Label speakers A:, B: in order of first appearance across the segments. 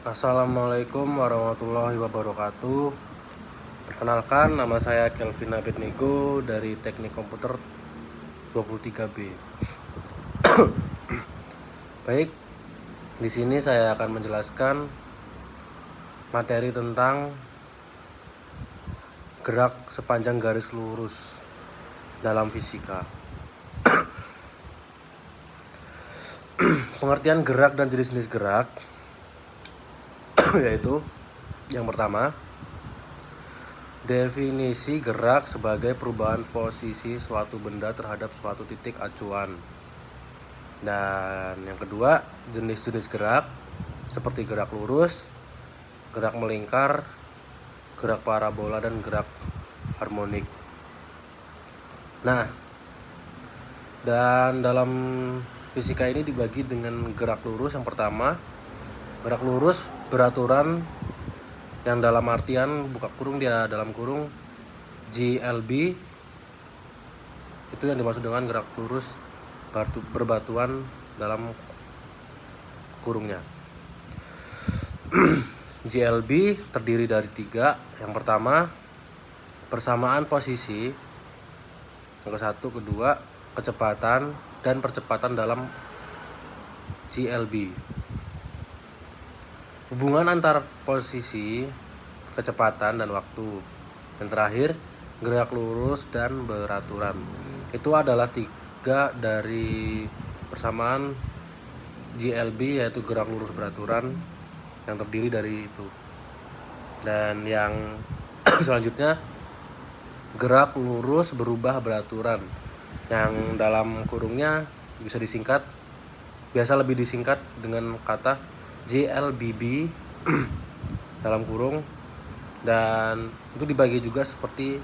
A: Assalamualaikum warahmatullahi wabarakatuh. Perkenalkan, nama saya Kelvin Abednego dari Teknik Komputer 23B. Baik, di sini saya akan menjelaskan materi tentang gerak sepanjang garis lurus dalam fisika. Pengertian gerak dan jenis-jenis gerak yaitu yang pertama, definisi gerak sebagai perubahan posisi suatu benda terhadap suatu titik acuan. Dan yang kedua, jenis-jenis gerak seperti gerak lurus, gerak melingkar, gerak parabola, dan gerak harmonik. Nah, dan dalam fisika ini dibagi dengan gerak lurus. Yang pertama, gerak lurus beraturan yang dalam artian buka kurung dia dalam kurung GLB, itu yang dimaksud dengan gerak lurus berbatuan dalam kurungnya. GLB terdiri dari 3. Yang pertama, persamaan posisi. Yang ke-1, kedua, kecepatan dan percepatan dalam GLB. Hubungan antar posisi, kecepatan, dan waktu. Yang terakhir, gerak lurus dan beraturan. Itu adalah 3 dari persamaan GLB, yaitu gerak lurus beraturan, yang terdiri dari itu. Dan yang selanjutnya, gerak lurus berubah beraturan, yang dalam kurungnya bisa disingkat, biasa lebih disingkat dengan kata JLBB dalam kurung. Dan itu dibagi juga seperti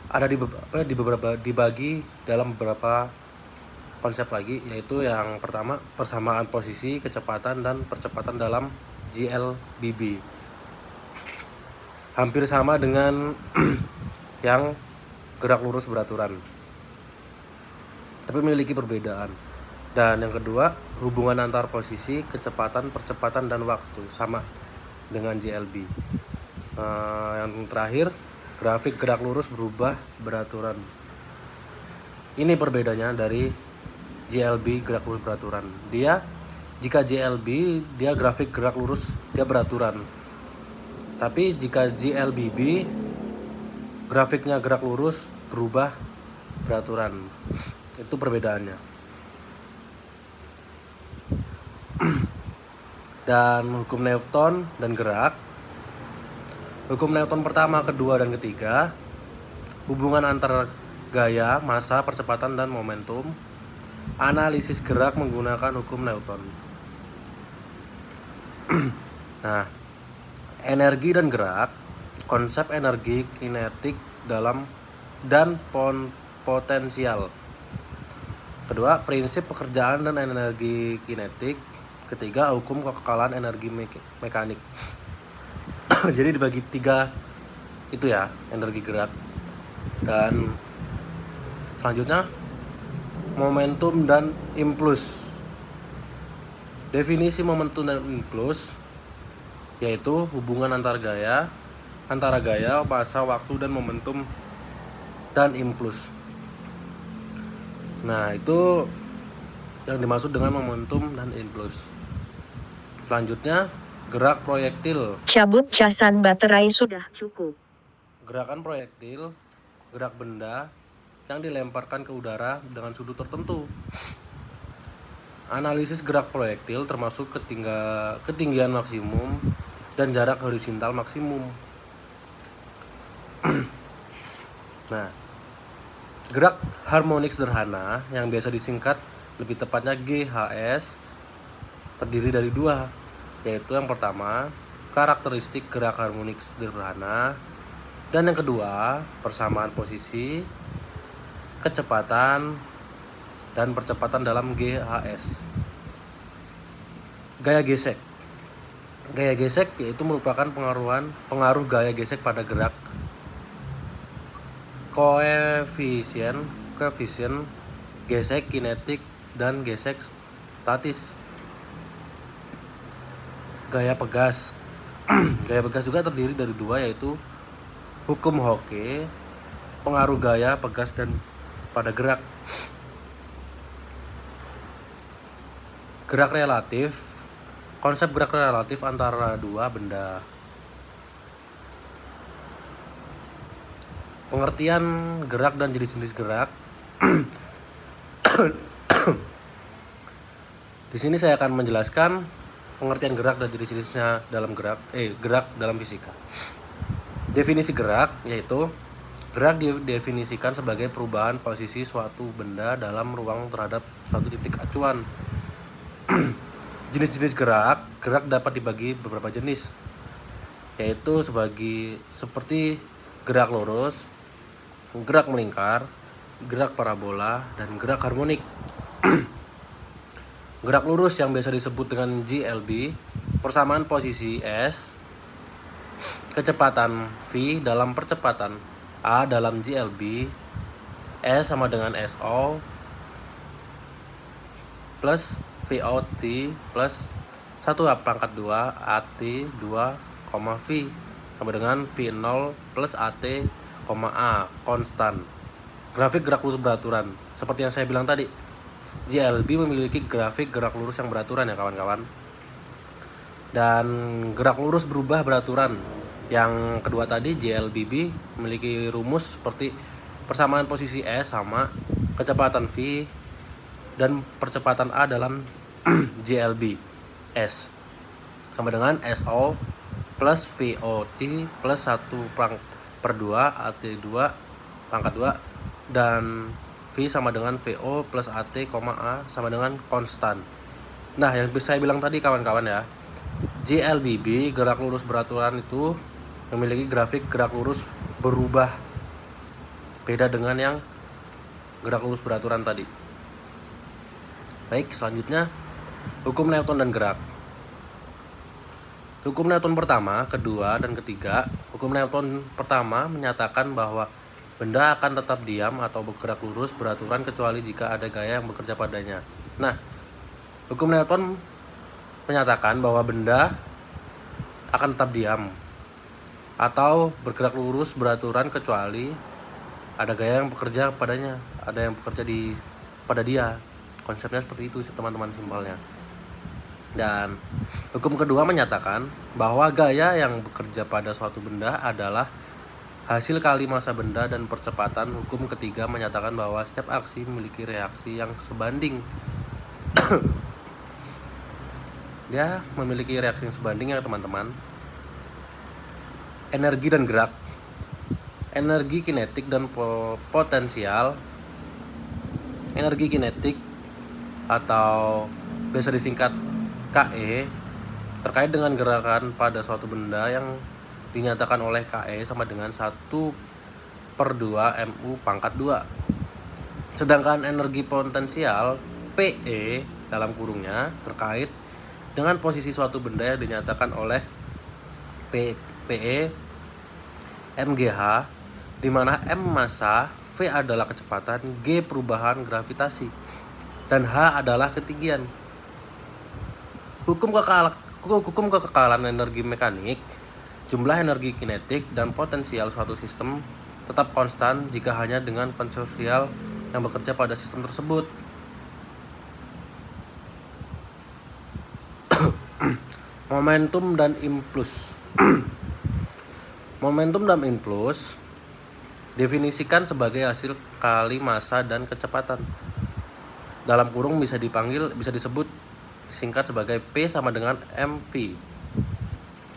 A: ada dibagi dalam beberapa konsep lagi, yaitu yang pertama, persamaan posisi, kecepatan, dan percepatan dalam JLBB. Hampir sama dengan yang gerak lurus beraturan, tapi memiliki perbedaan. Dan yang kedua, hubungan antar posisi, kecepatan, percepatan, dan waktu sama dengan JLB. Yang terakhir, grafik gerak lurus berubah beraturan. Ini perbedaannya dari JLB gerak lurus beraturan. Jika JLB dia grafik gerak lurus dia beraturan. Tapi jika JLBB grafiknya gerak lurus berubah beraturan. Itu perbedaannya. Dan hukum Newton dan gerak. Hukum Newton pertama, kedua, dan ketiga. Hubungan antara gaya, massa, percepatan, dan momentum. Analisis gerak menggunakan hukum Newton. Nah, energi dan gerak. Konsep energi, kinetik dalam dan potensial. Kedua, prinsip pekerjaan dan energi kinetik. Ketiga, hukum kekekalan energi mekanik. Jadi dibagi 3 itu ya, energi gerak. Dan selanjutnya, momentum dan impuls. Definisi momentum dan impuls yaitu hubungan antara gaya, massa, waktu, dan momentum dan impuls. Nah, itu yang dimaksud dengan momentum dan impuls. Selanjutnya, gerak proyektil.
B: Cabut casan baterai sudah cukup.
A: Gerakan proyektil, gerak benda yang dilemparkan ke udara dengan sudut tertentu. Analisis gerak proyektil termasuk ketinggian maksimum dan jarak horizontal maksimum. Nah, gerak harmonik sederhana yang biasa disingkat lebih tepatnya GHS terdiri dari 2, yaitu yang pertama, karakteristik gerak harmonik sederhana, dan yang kedua, persamaan posisi, kecepatan, dan percepatan dalam GHS. Gaya gesek. Gaya gesek yaitu merupakan pengaruh gaya gesek pada gerak. Koefisien gesek kinetik dan gesek statis. gaya pegas. Gaya pegas juga terdiri dari dua, yaitu hukum Hooke, pengaruh gaya pegas dan pada gerak. Gerak relatif, konsep gerak relatif antara dua benda. Pengertian gerak dan jenis-jenis gerak. Di sini saya akan menjelaskan pengertian gerak dan jenis-jenisnya dalam gerak dalam fisika. Definisi gerak yaitu gerak didefinisikan sebagai perubahan posisi suatu benda dalam ruang terhadap suatu titik acuan. Jenis-jenis gerak dapat dibagi beberapa jenis, yaitu seperti gerak lurus, gerak melingkar, gerak parabola, dan gerak harmonik. Gerak lurus yang biasa disebut dengan GLB, persamaan posisi S, kecepatan V dalam percepatan A dalam GLB, S sama dengan SO plus VOT plus 1 pangkat 2 AT 2, V sama dengan V0 plus AT, A konstan. Grafik gerak lurus beraturan. Seperti yang saya bilang tadi, GLB memiliki grafik gerak lurus yang beraturan ya kawan-kawan. Dan gerak lurus berubah beraturan. Yang kedua tadi GLBB memiliki rumus seperti persamaan posisi S sama kecepatan V dan percepatan A dalam GLB S sama dengan SO plus VOT plus 1/2 AT2 pangkat 2 dan V sama dengan VO plus AT, A sama dengan konstan. Nah, yang bisa saya bilang tadi kawan-kawan ya, GLBB gerak lurus beraturan itu memiliki grafik gerak lurus berubah, beda dengan yang gerak lurus beraturan tadi. Baik, selanjutnya hukum Newton dan gerak. Hukum Newton pertama, kedua, dan ketiga. Hukum Newton pertama menyatakan bahwa benda akan tetap diam atau bergerak lurus beraturan kecuali jika ada gaya yang bekerja padanya. Nah, hukum Newton menyatakan bahwa benda akan tetap diam atau bergerak lurus beraturan kecuali ada gaya yang bekerja padanya, ada yang bekerja pada dia. Konsepnya seperti itu teman-teman, simpelnya. Dan hukum kedua menyatakan bahwa gaya yang bekerja pada suatu benda adalah hasil kali massa benda dan percepatan. Hukum ketiga menyatakan bahwa setiap aksi memiliki reaksi yang sebanding. Dia memiliki reaksi yang sebanding ya teman-teman. Energi dan gerak. Energi kinetik dan potensial. Energi kinetik atau biasa disingkat KE terkait dengan gerakan pada suatu benda yang dinyatakan oleh KE sama dengan 1/2 MU pangkat 2. Sedangkan energi potensial PE dalam kurungnya terkait dengan posisi suatu benda yang dinyatakan oleh PE MGH, di mana M massa, V adalah kecepatan, G perubahan gravitasi, dan H adalah ketinggian. Hukum kekekalan energi mekanik. Jumlah energi kinetik dan potensial suatu sistem tetap konstan jika hanya dengan potensial yang bekerja pada sistem tersebut. Momentum dan impuls. Momentum dan impuls definisikan sebagai hasil kali massa dan kecepatan. Dalam kurung bisa disebut singkat sebagai P sama dengan mv.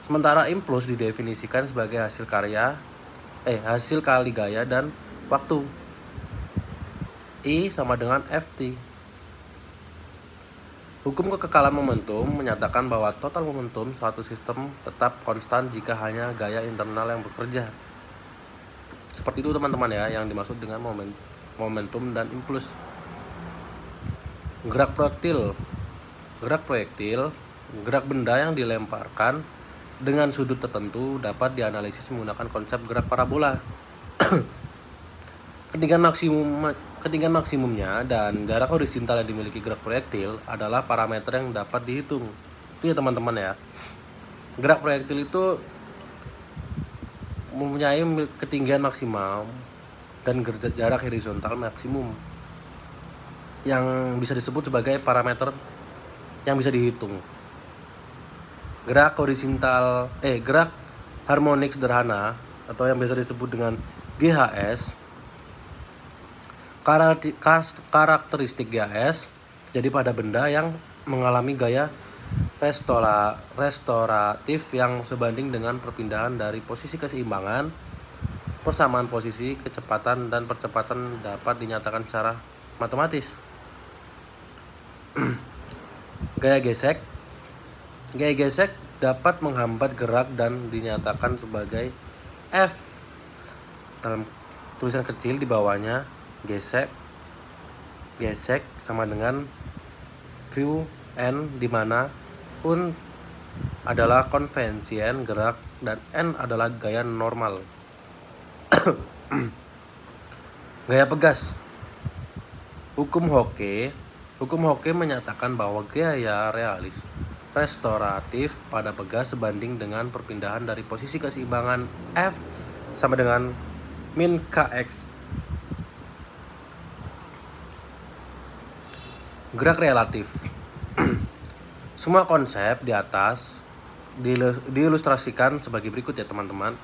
A: Sementara impuls didefinisikan sebagai hasil kali gaya dan waktu. I sama dengan Ft. Hukum kekekalan momentum menyatakan bahwa total momentum suatu sistem tetap konstan jika hanya gaya internal yang bekerja. Seperti itu teman-teman ya, yang dimaksud dengan momentum dan impuls. Gerak proyektil, gerak benda yang dilemparkan dengan sudut tertentu dapat dianalisis menggunakan konsep gerak parabola. Ketinggian maksimumnya dan jarak horizontal yang dimiliki gerak proyektil adalah parameter yang dapat dihitung. Itu ya teman-teman ya. Gerak proyektil itu mempunyai ketinggian maksimal dan jarak horizontal maksimum yang bisa disebut sebagai parameter yang bisa dihitung. Gerak harmonik sederhana atau yang biasa disebut dengan GHS. Karakteristik GHS terjadi pada benda yang mengalami gaya restoratif yang sebanding dengan perpindahan dari posisi keseimbangan. Persamaan posisi, kecepatan, dan percepatan dapat dinyatakan secara matematis. Gaya gesek dapat menghambat gerak dan dinyatakan sebagai F. Dalam tulisan kecil di bawahnya, gesek sama dengan Q N, di mana Un adalah konvensien gerak dan N adalah gaya normal. Gaya pegas. Hukum Hocke menyatakan bahwa gaya restoratif pada pegas sebanding dengan perpindahan dari posisi keseimbangan F sama dengan min Kx. Gerak relatif. Semua konsep di atas diilustrasikan sebagai berikut ya teman-teman.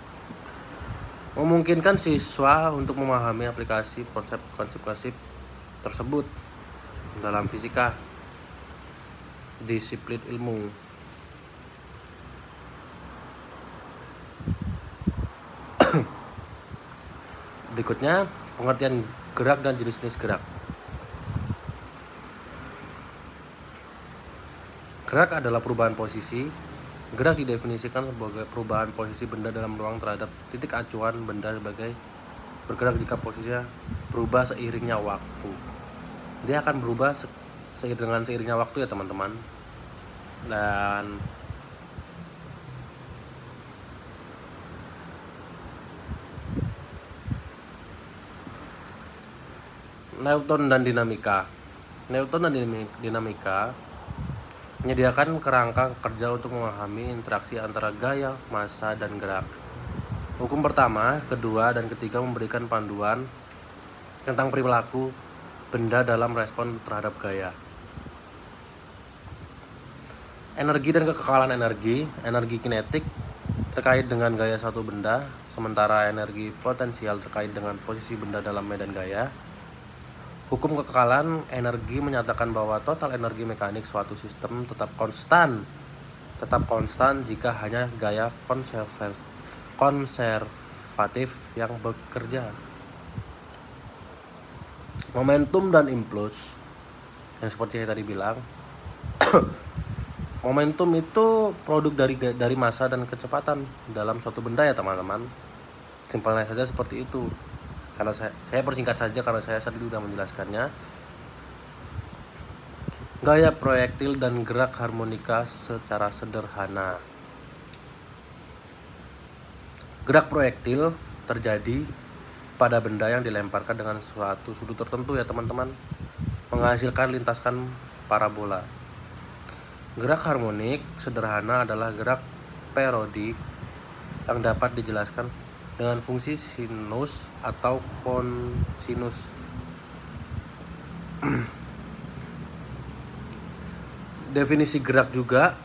A: Memungkinkan siswa untuk memahami aplikasi konsep-konsep tersebut dalam fisika, disiplin ilmu. Berikutnya, pengertian gerak dan jenis-jenis gerak. Gerak adalah perubahan posisi. Gerak didefinisikan sebagai perubahan posisi benda dalam ruang terhadap titik acuan benda sebagai bergerak jika posisinya berubah seiringnya waktu. Dia akan berubah seiringnya waktu ya teman-teman. Dan Newton dan dinamika menyediakan kerangka kerja untuk memahami interaksi antara gaya, massa, dan gerak. Hukum pertama, kedua, dan ketiga memberikan panduan tentang perilaku benda dalam respon terhadap gaya. Energi dan kekekalan energi kinetik terkait dengan gaya suatu benda, sementara energi potensial terkait dengan posisi benda dalam medan gaya. Hukum kekekalan energi menyatakan bahwa total energi mekanik suatu sistem tetap konstan jika hanya gaya konservatif yang bekerja. Momentum dan impuls, yang seperti saya tadi bilang, momentum itu produk dari massa dan kecepatan dalam suatu benda ya teman-teman. Simpelnya saja seperti itu. Karena saya persingkat saja karena saya tadi sudah menjelaskannya. Gaya proyektil dan gerak harmonika secara sederhana. Gerak proyektil terjadi pada benda yang dilemparkan dengan suatu sudut tertentu ya teman-teman, menghasilkan lintasan parabola. Gerak harmonik sederhana adalah gerak periodik yang dapat dijelaskan dengan fungsi sinus atau kosinus. Definisi gerak juga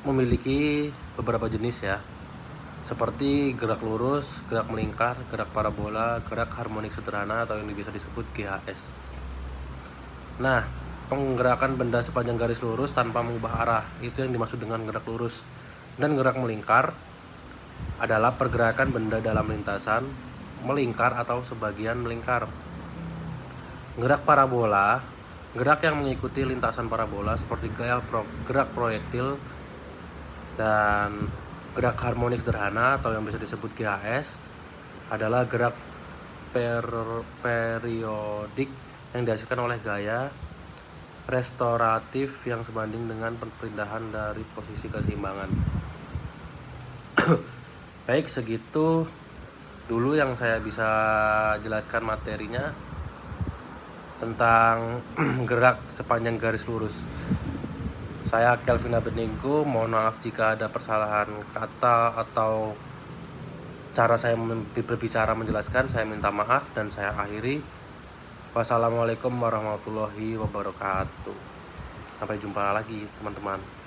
A: memiliki beberapa jenis ya, seperti gerak lurus, gerak melingkar, gerak parabola, gerak harmonik sederhana atau yang bisa disebut GHS. Nah, penggerakan benda sepanjang garis lurus tanpa mengubah arah, itu yang dimaksud dengan gerak lurus. Dan gerak melingkar adalah pergerakan benda dalam lintasan melingkar atau sebagian melingkar. Gerak parabola, gerak yang mengikuti lintasan parabola seperti gerak proyektil. Dan gerak harmonik sederhana atau yang bisa disebut GHS adalah gerak periodik yang dihasilkan oleh gaya restoratif yang sebanding dengan perpindahan dari posisi keseimbangan. Baik, segitu dulu yang saya bisa jelaskan materinya tentang gerak sepanjang garis lurus. Saya Kelvin Abednego, mohon maaf jika ada persalahan kata atau cara saya berbicara menjelaskan. Saya minta maaf dan saya akhiri. Wassalamualaikum warahmatullahi wabarakatuh. Sampai jumpa lagi teman-teman.